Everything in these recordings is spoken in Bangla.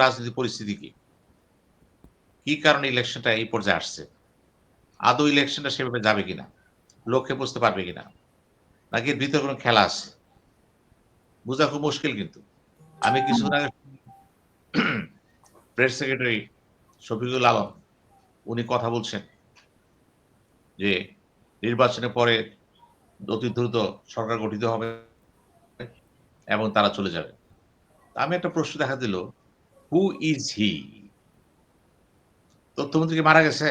রাজনৈতিক পরিস্থিতি কি কারণে ইলেকশনটা এই পর্যায়ে আসছে? আদৌ ইলেকশনটা সেভাবে যাবে কিনা? লক্ষ্যে পৌঁছতে পারবে কিনা? নাকি এর ভিতরে কোনো খেলা আছে? বুঝা খুব মুশকিল কিন্তু। আমি কিছুদিন আগে প্রেস সেক্রেটারি শফিকুল আলম উনি কথা বলছেন যে নির্বাচনের পরে অতি দ্রুত সরকার গঠিত হবে এবং তারা চলে যাবে। আমি একটা প্রশ্ন দেখা দিল, হু ইজ হি? তথ্যমন্ত্রী কি মারা গেছে?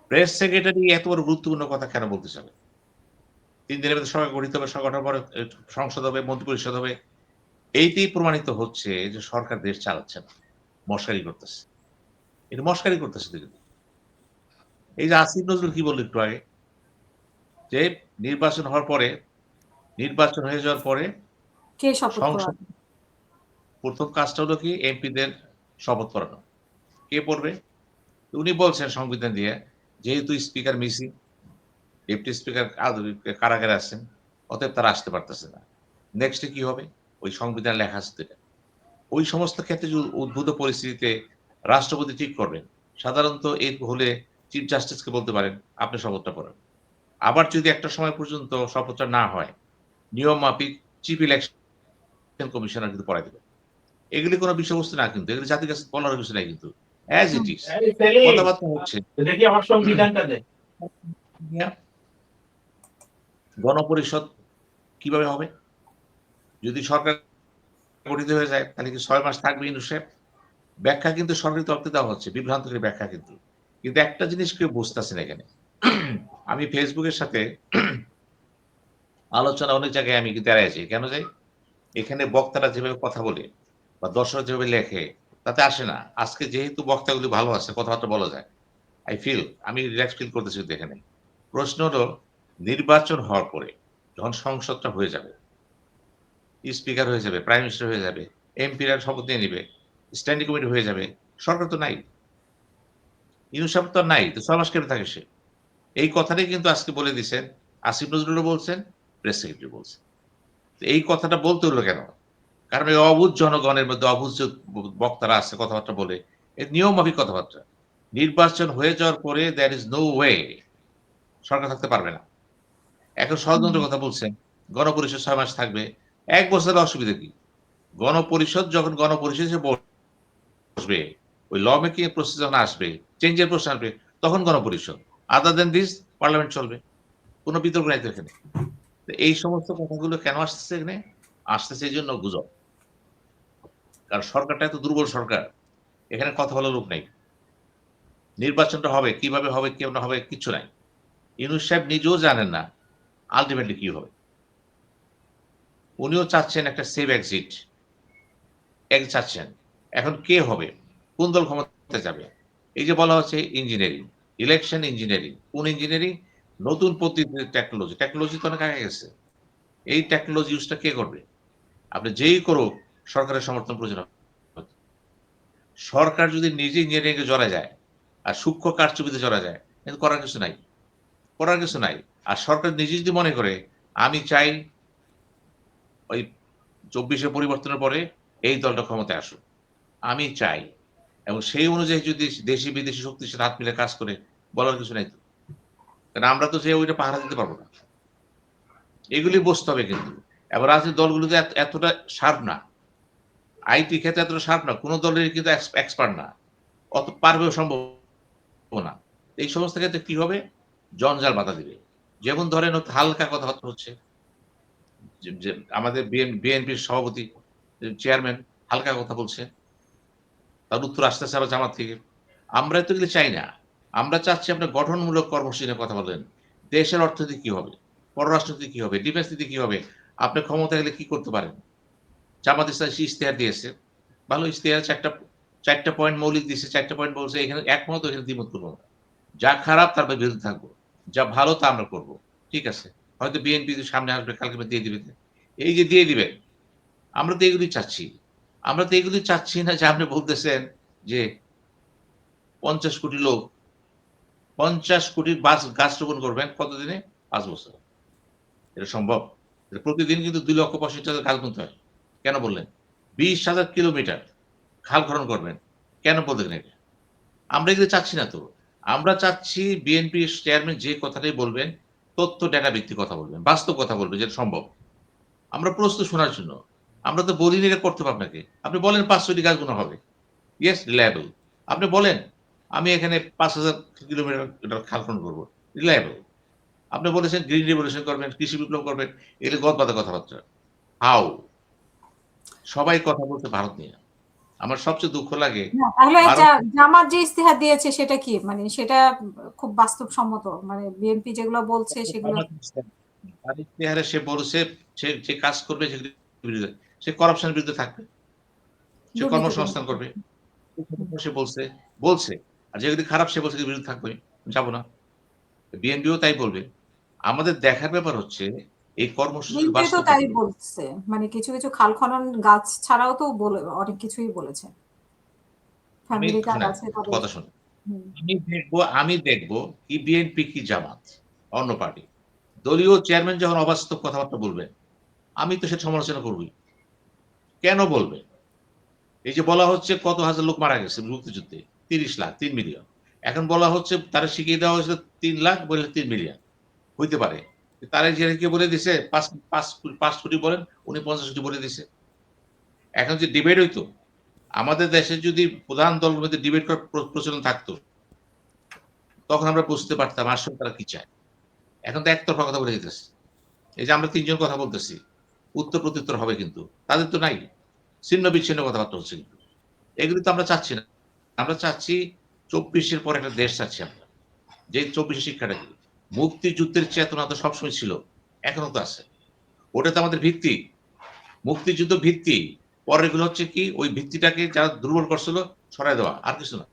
প্রেস সেক্রেটারি এত বড় গুরুত্বপূর্ণ কথা কেন বলতে যাবে? ৩ দিনের ভেতরে সরকার গঠিত হবে, সরকার গঠনের পরে সংসদ হবে, মন্ত্রিপরিষদ হবে। এইটাই প্রমাণিত হচ্ছে যে সরকার দেশ চালাচ্ছে না। মশকারি করতেছে। এটা মশকারি করতেছে তো কিন্তু। এই যে আসিফ নজরুল কি বলল একটু আগে? যে নির্বাচন হওয়ার পরে, নির্বাচন হয়ে যাওয়ার পরে কে শপথ সংসদ করাবে? ১ম কাজটা হলো কি এমপিদের শপথ পড়ানো। কে পড়বে? উনি বলছেন সংবিধান দিয়ে যেহেতু স্পিকার মিসিং, ডেপুটি স্পিকার কারাগারে আছেন, অতএব তারা আসতে পারতেছে না। নেক্সট এ কি হবে? ওই সংবিধানে লেখা আছে তো এটা। ওই সমস্ত ক্ষেত্রে যে উদ্ভূত পরিস্থিতিতে রাষ্ট্রপতি ঠিক করবেন। সাধারণত এই হলে চিফ জাস্টিসকে বলতে পারেন, আপনি শপথটা পড়েন। আবার যদি একটা সময় পর্যন্ত শপথটা না হয়, নিয়ম মাফিক চিফ ইলেকশন কমিশনার কিন্তু পড়ায় দিবেন। এগুলি কোন বিষয়বস্তু না কিন্তু। এগুলি জাতির কাছে বলার কিছু নাই কিন্তু। অ্যাজ হুম। ইট ইস। এই সেলিম, কথাবার্তা হচ্ছে দেখি আমার সংবিধানটা দে। গণপরিষদ কিভাবে হবে? যদি সরকার গঠিত হয়ে যায় তাহলে কি ৬ মাস থাকবে ইউনূস সাহেব? ব্যাখ্যা কিন্তু সরকারি তরফ থেকে দেওয়া হচ্ছে। বিভ্রান্তকর ব্যাখ্যা কিন্তু। কিন্তু একটা জিনিস কেউ বুঝতেছে না এখানে। আমি ফেসবুকের সাথে আলোচনা অনেক জায়গায় আমি কিন্তু এড়ায় যাই। কেন যাই? এখানে বক্তারা যেভাবে কথা বলে বা দর্শকরা যেভাবে লেখে তাতে আসে না। আজকে যেহেতু বক্তাগুলি ভালো আছে, কথাবার্তা বলা যায়। আমি রিল্যাক্স ফিল করতেছি কিন্তু এখানে। প্রশ্ন হলো নির্বাচন হওয়ার পরে যখন সংসদটা হয়ে যাবে, স্পিকার হয়ে যাবে, প্রাইম মিনিস্টার হয়ে যাবে, এমপিরা শপথ নিয়ে নিবে, স্ট্যান্ডিং কমিটি হয়ে যাবে। সরকার তো নাই। ইউনূস সাহেব তো আর নাই। তো ৬ মাস কেন থাকে সে? এই কথাটাই কিন্তু আজকে বলে দিছেন। আসিফ নজরুলও বলছেন, প্রেস সেক্রেটারি বলছেন। তো এই কথাটা বলতে হলো কেন? কারণ এই অবুঝ জনগণের মধ্যে অবুঝ যে বক্তারা আছে কথাবার্তা বলে, এর নিয়ম মাফিক কথাবার্তা। নির্বাচন হয়ে যাওয়ার পরে there is no way সরকার থাকতে পারবে না। এখন হুম। ষড়যন্ত্রের কথা বলছেন। গণপরিষদ ৬ মাস থাকবে। ১ বছরের অসুবিধা কি? গণপরিষদ যখন গণপরিষদ হিসেবে বসবে, ওই ল মেকিং এর প্রসেস যখন আসবে, চেঞ্জ এর প্রশ্ন আসবে, তখন গণপরিষদ। আদার দ্যান দিস পার্লামেন্ট চলবে। কোন বিতর্ক নাই তো এখানে। তো এই সমস্ত কথাগুলো কেন আসতেছে এখানে? আসতেছে এজন্য গুজব। কারণ সরকারটা এত দুর্বল সরকার। এখানে কথা বলার লোক নাই। নির্বাচনটা হবে, কিভাবে হবে, কেমন হবে কিচ্ছু নাই। ইউনূস সাহেব নিজেও জানেন না আল্টিমেটলি কি হবে। উনিও চাচ্ছেন একটা সেফ এক্সিট। চাচ্ছেন। এখন কে হবে? কোন দল ক্ষমতায় যাবে? এই যে বলা হচ্ছে ইঞ্জিনিয়ারিং, ইলেকশন ইঞ্জিনিয়ারিং। কোন ইঞ্জিনিয়ারিং? নতুন পদ্ধতির টেকনোলজি। টেকনোলজি তো অনেক আগে গেছে। এই টেকনোলজি ইউজটা কে করবে? আপনি যেই করুক সরকারের সমর্থন প্রয়োজন হবে। সরকার যদি নিজে ইঞ্জিনিয়ারিং এ জড়ায় যায় আর সূক্ষ্ম কারচুপিতে জড়ায় যায়, কিন্তু করার কিছু নাই। করার কিছু নাই। আর সরকার নিজে যদি মনে করে আমি চাই ওই ২৪ এর পরিবর্তনের পরে এই দলটা ক্ষমতায় আসুক। আমি চাই। এবং সেই অনুযায়ী যদি দেশি বিদেশি শক্তির সাথে হাত মিলে কাজ করে, বলার কিছু নাই তো। কারণ আমরা তো যেয়ে ওইটা পাহারা দিতে পারব না। এগুলি বুঝতে হবে কিন্তু। এবং রাজনৈতিক দলগুলো তো এতটা শার্প না। আইটি ক্ষেত্রে এতটা শার্প না। কোন দলেরই কিন্তু এক্সপার্ট না। অত পারবেও সম্ভব না। এই সমস্ত ক্ষেত্রে কি হবে? জঞ্জাল বাধা দিবে। যেমন ধরেন হালকা কথাবার্তা হচ্ছে। যে আমাদের বিএনপির সভাপতি চেয়ারম্যান হালকা কথা বলছে। তার উত্তর আসতেছে আবার জামাত থেকে। আমরা তো এগুলো চাই না। আমরা চাচ্ছি আপনার গঠনমূলক কর্মসূচি নিয়ে কথা বলেন। দেশের অর্থনীতি কি হবে? পররাষ্ট্রনীতি কি হবে? ডিফেন্স নীতি কি হবে? আপনি ক্ষমতায় গেলে কি করতে পারেন? জামাত ইসলাম ইশতেহার দিয়েছে। ভালো ইশতেহার ৪ টা পয়েন্ট মৌলিক দিয়েছে। ৪ টা পয়েন্ট বলছে এখানে একমত এখানে দ্বিমত করব না। যা খারাপ তার বিরুদ্ধে থাকবো। যা ভালো তা আমরা করব। ঠিক আছে। হয়তো বিএনপি সামনে আসবে কালকে দিয়ে দিবে। এই যে দিয়ে দিবেন, আমরা তো এগুলি চাচ্ছি। আমরা তো এগুলি চাচ্ছি না যে আপনি বলতেছেন যে ৫০ কোটি লোক ৫০ কোটি গাছ রোপণ করবেন কতদিনে? ৫ বছর। এটা সম্ভব? এটা প্রতিদিন কিন্তু ২,৬৫,০০০ গাছ বুনতে হয়। কেন বললেন? ২০,০০০ কিলোমিটার। খাল খনন করবেন। কেন বলতেন এটা? আমরা এগুলো চাচ্ছি না তো। আমরা চাচ্ছি বিএনপি চেয়ারম্যান যে কথাটাই বলবেন, তথ্য ডেটা ভিত্তিক কথা বলবেন। বাস্তব কথা বলবেন যেটা সম্ভব। আমরা প্রস্তুত শোনার জন্য। আমরা তো বলিনি এটা করতে হবে আপনাকে। আপনি বলেন ৫০০ টি গাছ গুনা হবে। Yes reliable. আপনি বলেন, আমি এখানে ৫,০০০ কিলোমিটার এটা খাল খনন করব। রিলায়েবল। আপনি বলেছেন গ্রিন রিভলিউশন করবেন, কৃষি বিপ্লব করবেন। এগুলো গদবাঁধা কথাবার্তা। হাউ? সবাই কথা বলছে ভারত নিয়ে। আমার সবচেয়ে দুঃখ লাগে না, তাহলে ভারত জামাত যে ইস্তিহার দিয়েছে সেটা কি? মানে সেটা খুব বাস্তবসম্মত। মানে বিএনপি যেগুলো বলছে সেগুলো তার ইশতেহারে সে বলেছে যে কাজ করবে সেগুলোর বিরুদ্ধে। সে করাপশনের বিরুদ্ধে থাকবে। সে দুর্নীতি কর্মসংস্থান করবে। হুম। সে বলছে। আর যেগুলি খারাপ সে বলছে এর বিরুদ্ধে থাকবে। যাব না। বিএনপিও তাই বলবে। আমাদের দেখার ব্যাপার হচ্ছে এই কর্মসূচির বিএনপি তো বাস্তবতা তাই কি? বলছে। মানে কিছু কিছু খাল খনন গাছ ছাড়াও তো অনেক কিছুই বলেছে। আমি ফ্যামিলি কার্ড শুনেন, আছে একটা তাদের। কথা শুনেন। হুম। আমি দেখব কি বিএনপি কি জামাত, অন্য পার্টি। দলীয় চেয়ারম্যান যখন অবাস্তব কথাবার্তা বলবেন, আমি তো সেটা সমালোচনা করবই। কেন বলবে? এই যে বলা হচ্ছে কত হাজার লোক মারা গেছে মুক্তিযুদ্ধে। ৩০ লাখ, ৩ মিলিয়ন। এখন বলা হচ্ছে তারা শিখিয়ে দেওয়া হয়েছিল ৩ লাখ বলে ৩ মিলিয়ন। হইতে পারে। তারা যে বলে দিছে ৫ কোটি বলেন, উনি ৫০ কোটি বলে দিছে। এখন যে ডিবেট হইতো, আমাদের দেশে যদি প্রধান দলগুলোর মধ্যে ডিবেট করার প্রচলন থাকতো, তখন আমরা বুঝতে পারতাম আসলে তারা কি চায়। এখন তো একতরফা কথা বলে দিতেছে। এই যে আমরা ৩ জন কথা বলতেছি, উত্তর প্রত্যুত্তর হবে কিন্তু। তাদের তো নাই। ছিন্ন বিচ্ছিন্ন কথাবার্তা হচ্ছে কিন্তু। এগুলো তো আমরা চাচ্ছি না। আমরা চাচ্ছি ২৪ এর পরে একটা দেশ চাচ্ছি আমরা। যে ২৪ এর শিক্ষাটা কি? মুক্তিযুদ্ধের চেতনা তো সবসময় ছিল। এখনো তো আছে। ওটা তো আমাদের ভিত্তি। মুক্তিযুদ্ধ ভিত্তি। পরেরগুলো হচ্ছে কি ওই ভিত্তিটাকে যারা দুর্বল করছিল সরায় দেওয়া। আর কিছু না।